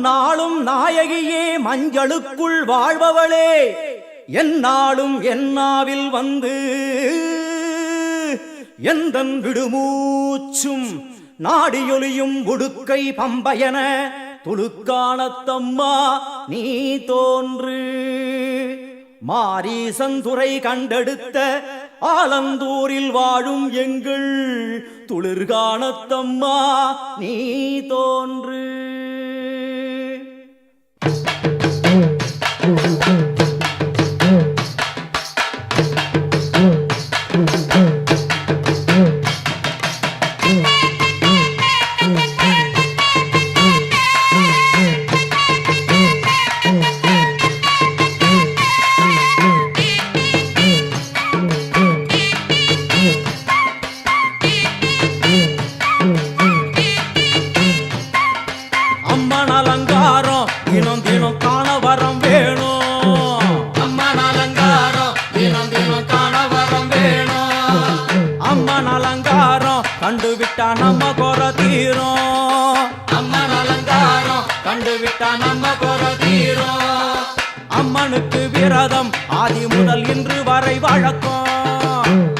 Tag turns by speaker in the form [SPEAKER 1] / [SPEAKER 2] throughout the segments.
[SPEAKER 1] நன்னாளும் நாயகியே மஞ்சளுக்குள் வாழ்பவளே என்னாலும் என்னாவில் வந்து எந்தன் விடுமூச்சும் நாடியொலியும் உடுக்கை பம்பயன துளுக்கானத்தம்மா நீ தோன்று. மாரீசந்துரை கண்டெடுத்த ஆலந்தூரில் வாழும் எங்கள் துளிர்கானத்தம்மா நீ தோன்று. கண்டுவிட்டா நம்ம குற தீரும். அம்மன் அலங்காரம் கண்டுவிட்டா நம்ம குற தீரும். அம்மனுக்கு விரதம் ஆதி முதல் இன்று வரை வழக்கம்.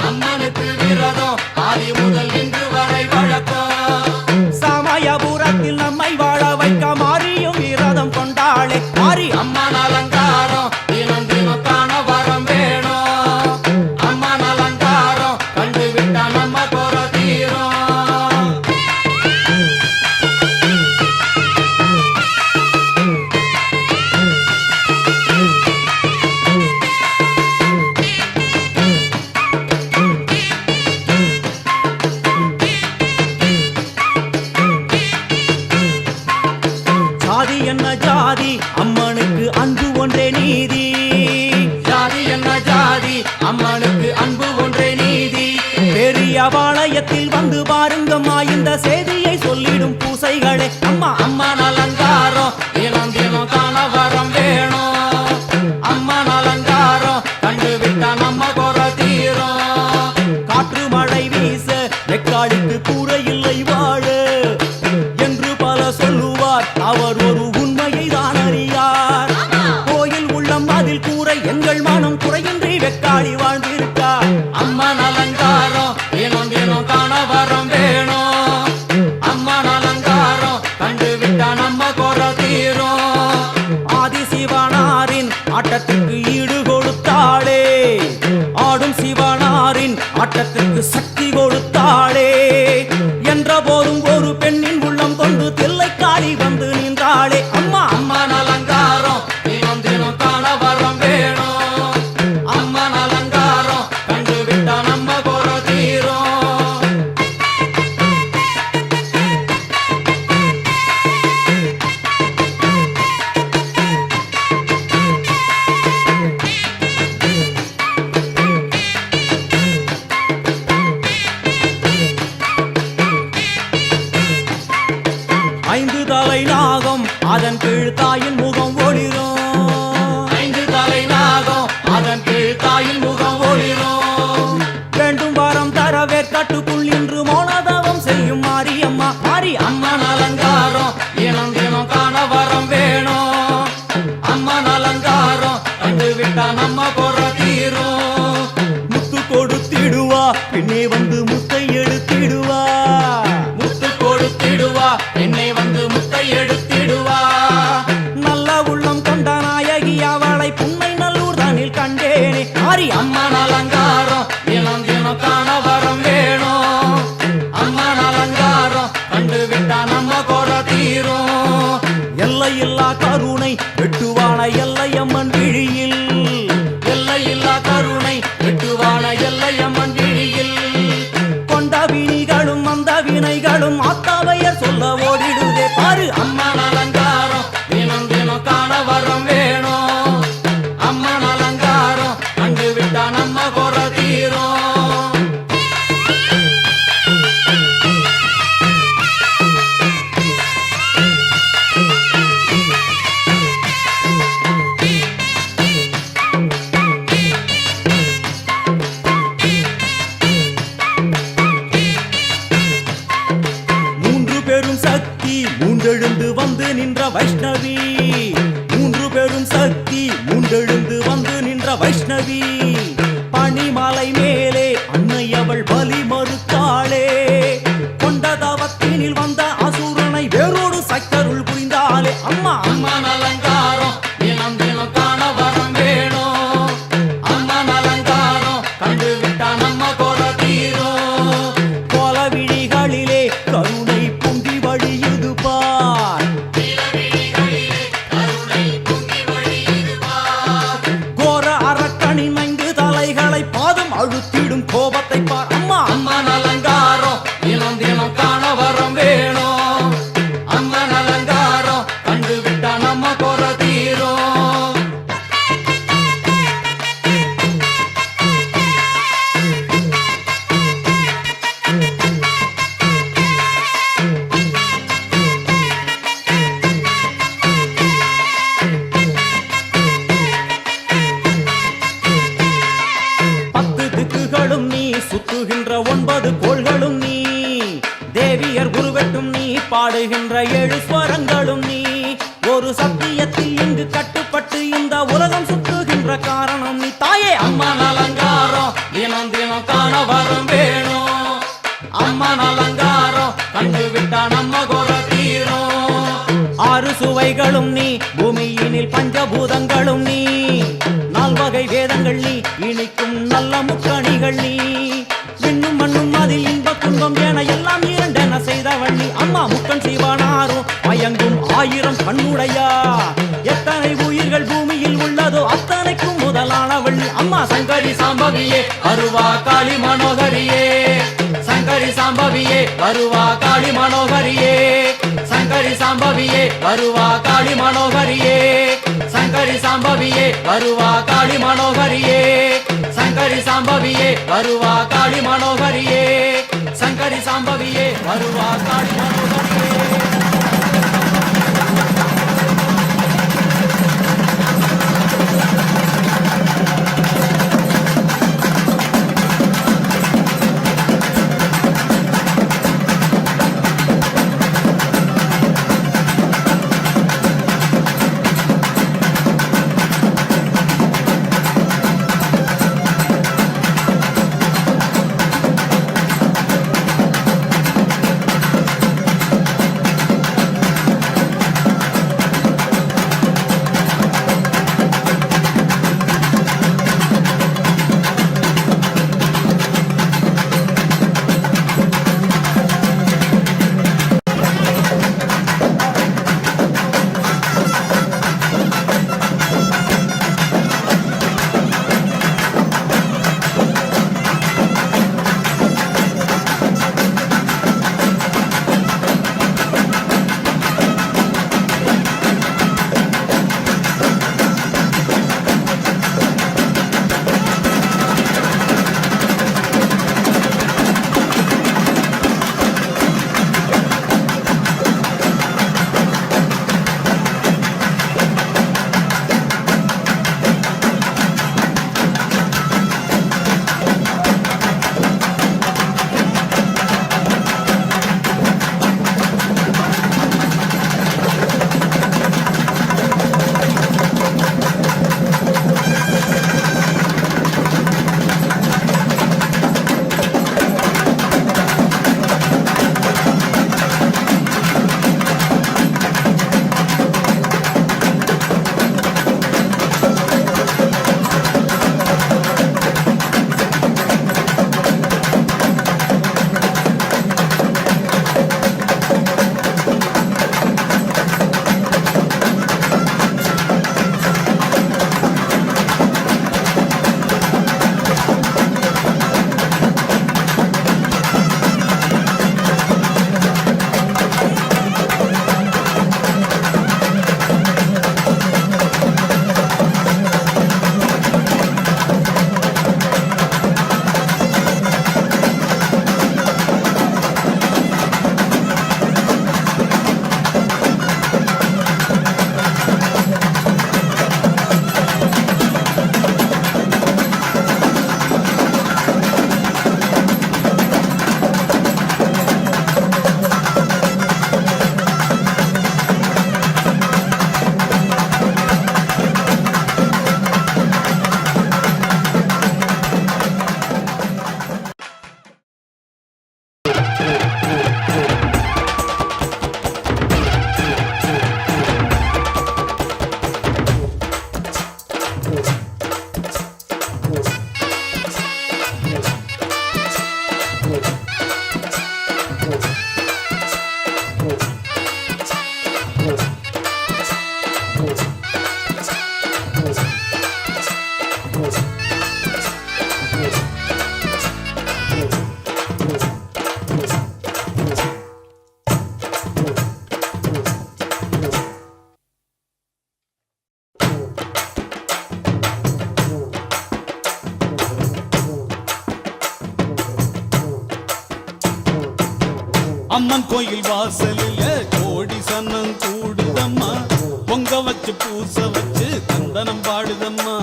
[SPEAKER 1] அம்மனுக்கு விரதம் ஆதி முதல் இன்று வரை வழக்கம். சமயபுரத்தில் நம்மை வாழ வைக்க மாறியும் விரதம் கொண்டாளே மாறி அம்மன் அலங்காரம் தினம் தினம் காண வரம் வேணும். அம்மன் அலங்காரம் கண்டுவிட்டா நம்ம குற என்ன ஜாதி அம்மனுக்கு அன்பு ஒன்றே நீதி. ஜாதி என்ன ஜாதி அம்மனுக்கு அன்பு ஒன்றே நீதி. பெரிய பாளையத்தில் வந்து பாருங்கம்மா இந்த செய்தியை சொல்லிடும் பூசைகளே. அம்மா அம்மன் அலங்காரம் தினம் தினம் காண வரம் வேணும். அம்மன் அலங்காரம் கண்டுவிட்டா நம்ம குற தீரும். காற்று மழை வீச வெக்காளிக்கு கூரை இல்லை வாழ என்று பல சொல்லுவார். அவர் ஒரு உண்மையை தான் அறியார். கோயில் உள்ளம் அதில் கூரை எங்கள் மனம் குறையின்றி வெக்காளி வாழ்ந்திருக்கார். அம்மன் அலங்காரம் தினம் தினம் காண வரம் வேணும். அம்மன் அலங்காரம் கண்டுவிட்டா நம்ம குற தீரும். ஆதி சிவனாரின் ஆட்டத்துக்கு ஈடு கொடுத்தாளே. ஆடும் சிவனாரின் ஆட்டத்துக்கு சக்தி கொடுத்தாளே. என்ற போதும் ஒரு பெண்ணின் உள்ளம் கொண்டு தில்லைக்காளி வந்து நின்றாளே. அம்மா அம்மன் அலங்காரம் தினம் தினம் காண வரம் வேணும். அம்மன் அலங்காரம் கண்டுவிட்டா நம்ம குற தீரும். ஐந்து தலை நாகம் அதன் கீழ் தாயின் முகம் ஒளிரும். ஐந்து தலை நாகம் அதன் கீழ் தாயின் முகம் ஒளிரும். வேண்டும் வரம் தரவே கட்டுக்குள் இன்று மௌனதவம் செய்யும் மாரியம்மா மாரி அம்மன் அலங்காரம் தினம் தினம் காண வரம் வேணும். அம்மன் அலங்காரம் கண்டுவிட்டா நம்ம குற தீரும். முத்து கொடுத்திடுவா பின்னே வந்து முத்தை எடுத்திடுவா. முத்து கொடுத்திடுவா என்னை வந்து முத்தை எடுத்திடுவா. நல்ல உள்ளம் கொண்ட நாயகி அவளை புன்னை நல்லூர் தானில் கண்டேனே. மாறி அம்மன் அலங்காரம் தினம் தினம் காண வரம் வேணும். அம்மன் அலங்காரம் கண்டுவிட்டா நம்ம குற தீரும். எல்லையில்லா கருணை வெட்டுவான எல்லையம்மன் விழியில். எல்லையில்லா கருணை வெட்டுவான எல்லையம்மன் விழியில். கொண்ட விழிகள் மூண்டெழுந்து வந்து நின்ற வைஷ்ணவி, மூன்று பெரும் சக்தி மூண்டெழுந்து வந்து நின்ற வைஷ்ணவி. பனிமலை மேலே அன்னை அவள் பலி மறுத்தாளே, கொண்ட தவத்தினில் வந்த அசுரனை வேரோடு சக்கருள் புரிந்தாளே. அம்மா
[SPEAKER 2] அம்மன் அலங்காரம் தினம் தினம் காண வரம் வேணும். அம்மன் அலங்காரம் கண்டு விட்டா நம்ம கொலை தீரும்.
[SPEAKER 1] கோல விழிகளிலே கருணை பொங்கி வழியுது பார், கோர அரக்கனின் 5 தலைகளை பாதம் அழுத்திடும் கோபத்தை பார். அம்மா
[SPEAKER 2] அம்மன் அலங்காரம் தினம் தினம் காண வரம் வேணும். அம்மன் அலங்காரம் கண்டு விட்டா நம்ம கொலை தீரும்.
[SPEAKER 1] திக்குகளும் நீ, சுத்துகின்ற 9 கோள்களும் நீ, தேவியர் குருவெட்டும் நீ, பாடுகின்ற 7 ஸ்வரங்களும் நீ. ஒரு சத்தியத்தில் இங்கு கட்டுப்பட்டு இந்த உலகம் சுத்துகின்ற காரணம் நீ தாயே.
[SPEAKER 2] அம்மன் அலங்காரம் தினம் தினம் காண வரம் வேணும். அம்மன் அலங்காரம் கண்டு விட்டா நம்ம கொலை தீரும்.
[SPEAKER 1] 6 சுவைகளும் நீ, பூமியினில் பஞ்சபூதங்களும் நீ, 4 வகை வேதங்கள் நீ, இனிக்கும் நல்ல முக்கணிகள் நீ. விண்ணும் மண்ணும் அதில் இன்ப துன்பம் என எல்லாம் இரண்டென செய்தவள் நீ. அம்மா முக்கன் சிவனாரும் மயங்கும் 1000 கண்ணுடையா, எத்தனை உயிர்கள் பூமியில் உள்ளதோ அத்தனைக்கும் முதலானவள் நீ. அம்மா
[SPEAKER 2] சங்கரி சாம்பவியே வருவா காளி மனோகரியே. சங்கரி சாம்பவியே வருவா காளி மனோகரியே. சங்கரி சாம்பவியே வருவா காளி மனோகரியே. சங்கரி சாம்பவியே வருவா காளி மனோகரியே. சங்கரி சாம்பவியே வருவா காளி மனோகரியே. சங்கரி சாம்பவியே வருவா காளி மனோகரியே.
[SPEAKER 3] அம்மன் கோயில் வாசலில கோடி சன்னம் கூடுதம்மா, பொங்க வச்சு பூச வச்சு தந்தனம் பாடுதம்மா.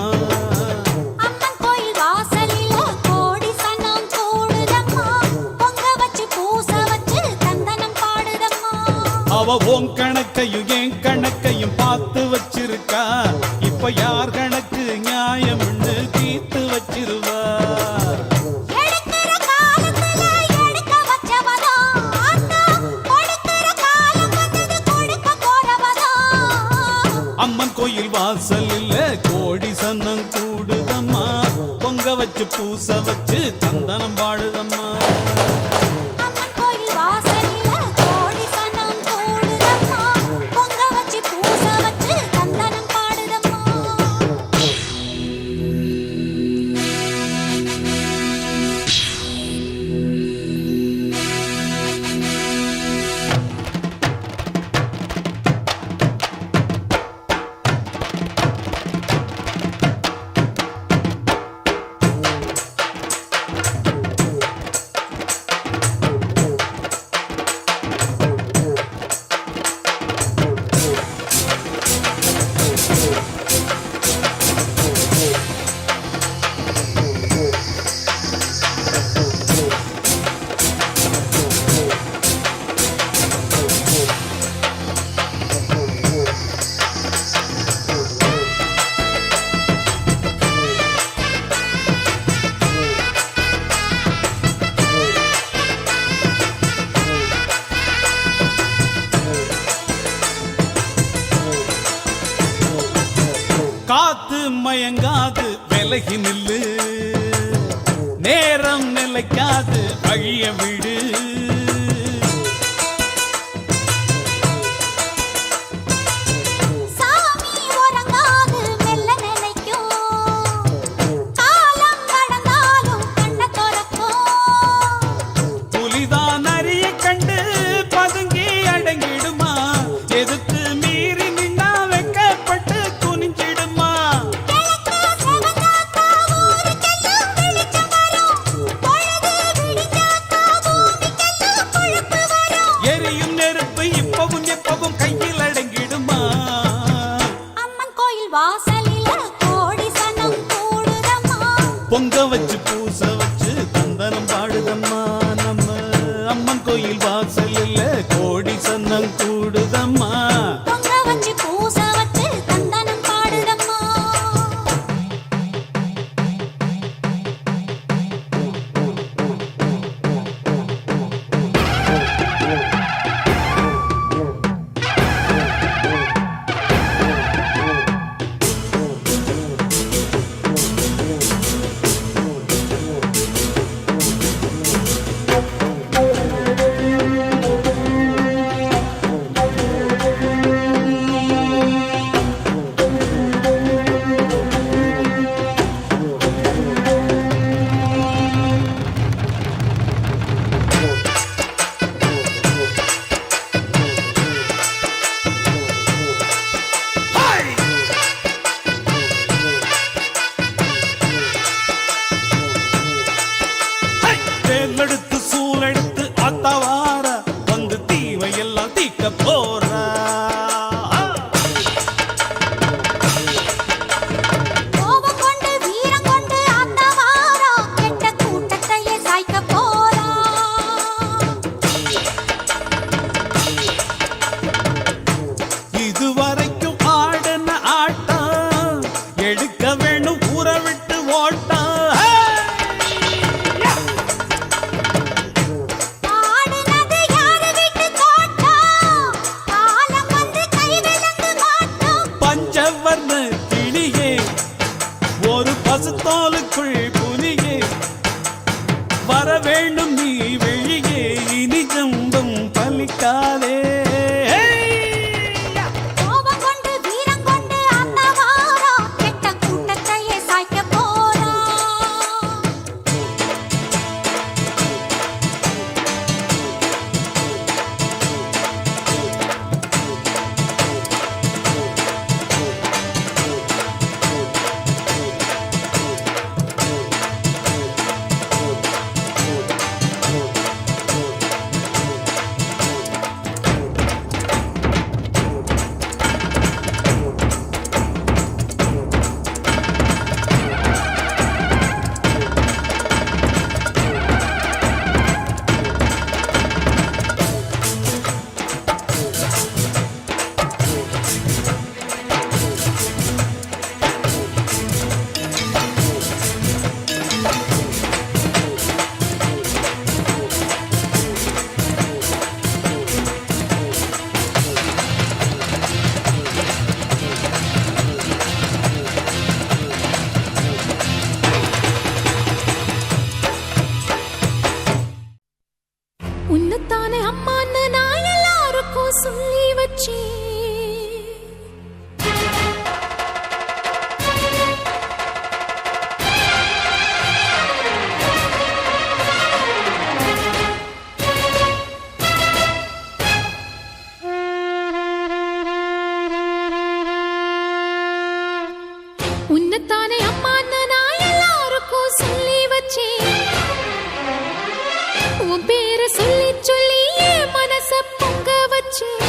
[SPEAKER 4] அம்மன் கோயில் வாசலில கோடி சன்னம் கூடுதம்மா, பொங்க வச்சு பூச வச்சு தந்தனம் பாடுதம்மா.
[SPEAKER 3] அவ உன் கணக்கையும் என் கணக்கையும் பார்த்து வச்சிருக்கா, இப்ப யார் கணக்கு நியாயம்னு தீர்த்து வச்சிருவா. அம்மன் கோயில் வாசலில் கோடி சன்னம் கூடுதம்மா, பொங்க வச்சு பூச வச்சு தந்தனம் பாடுதம்மா.
[SPEAKER 4] அம்மன் கோயில் வாசலில கோடி சன்னம் கூடுதம்மா, பொங்க வச்சு பூச வச்சு தந்தனம் பாடுதம்மா.
[SPEAKER 3] காத்து மயங்காது விலகி நில்லு, நேரம் நிலைக்காது வழிய விடு.
[SPEAKER 4] சாமி உறங்காது மெல்ல நினைக்கும், காலம் கடந்தாலும் கண்ண திறக்கும்.
[SPEAKER 3] புலிதான் அரிய கண்டு பதுங்கி அடங்கிடுமா, எதுக்கு மீறி நின்னா வெக்கப்பட்டு குனிஞ்சிடுமா.
[SPEAKER 4] கிழக்கு செவந்தாத்தா ஊருக்கெல்லாம் வெளிச்சம் வரும், பொழுது விடிஞ்சாத்தா பூமிக்கெல்லாம் பொழப்பு வரும்.
[SPEAKER 3] எரியும் நெருப்பு இப்பவும் எப்பவும் கையில் அடங்கிடுமா.
[SPEAKER 4] அம்மன் கோயில் வாசலில கோடி சனம் கூடுதம்மா,
[SPEAKER 3] பொங்க வச்சு பூச வச்சு தந்தனம் பாடுதம்மா. நம்ம அம்மன் கோயில் வாசலில் கோடி சன்னம் கூடுதம்மா.
[SPEAKER 4] பொங்க வச்சு பூச வச்சு தந்தனம் பாடுதம்மா. தேர்ந்தெடுத்து சூழெடுத்து அத்தவார வந்து தீவையெல்லாம் தீக்க போறா. கோபம் கொண்டு வீரம் கொண்டு அந்த வாரா, கெட்ட கூட்டத்தையே சாய்க்க போறா.
[SPEAKER 3] இதுவரைக்கும் ஆடின ஆட்டம் எடுக்க வேணும் ஊற விட்டு ஓட்டம்.
[SPEAKER 4] உன்னத்தானே அம்மான்னு நான் எல்லாருக்கும் சொல்லி வச்சேன். உன்னத்தானே அம்மான்னு நான் எல்லாருக்கும் சொல்லி வச்சேன். உன் பேரை சொல்லி சொல்லி என் மனச பொங்க வச்சேன்.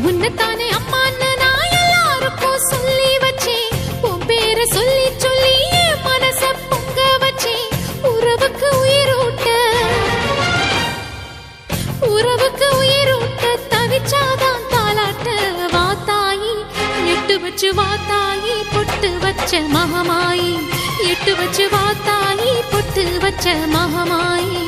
[SPEAKER 4] உன்னத்தானே அம்மான்னு நான் எல்லாருக்கும் சொல்லி வச்சேன். உன் பேரை சொல்லி சொல்லி என் மனச பொங்க வச்சேன். உறவுக்கு உயிரூட்ட தவிச்சாதான் தாலாட்ட வாத்தாயி எட்டு வச்சு வாத்தாயி பொட்டு வச்ச மகமாயி எட்டு வச்சு வாத்தாயி பொட்டு வச்ச மகமாயி.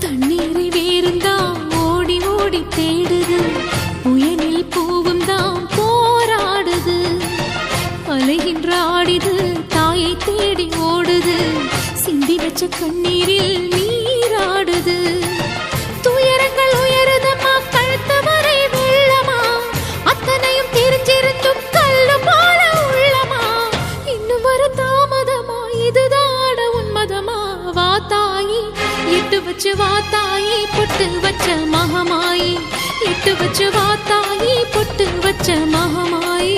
[SPEAKER 4] தண்ணீரை வேறுந்தான் ஓடி ஓடி தேடுது. புயலில் பூவும் தான் போராடுது. அலைகின்ற ஆடிது தாயை தேடி ஓடுது. சிந்தி வச்ச கண்ணீரில் நீராடுது. துயரங்கள் உயருதம்மா கழுத்து வரை வெள்ளமா. அத்தனையும் தெரிஞ்சிருந்தும் கல்லு போல உள்ளமா. இன்னும் வர தாமதமா இதுதாட உன்மதமா. வாத்தாயி எட்டு வச்சு வாத்தாயி பொட்டு வச்ச மகமாயி எட்டு வச்சு வாத்தாயி பொட்டு வச்ச மகமாயி.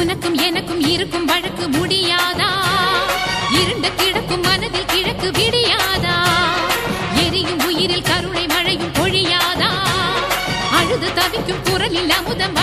[SPEAKER 4] உனக்கும் எனக்கும் இருக்கும் வழக்கு முடியாதா? இருண்ட கிடக்கும் மனதில் கிழக்கு விடியாதா? எரியும் உயிரில் கருணை மழையும் பொழியாதா? அழுது தவிக்கும் குரலில் அமுதம்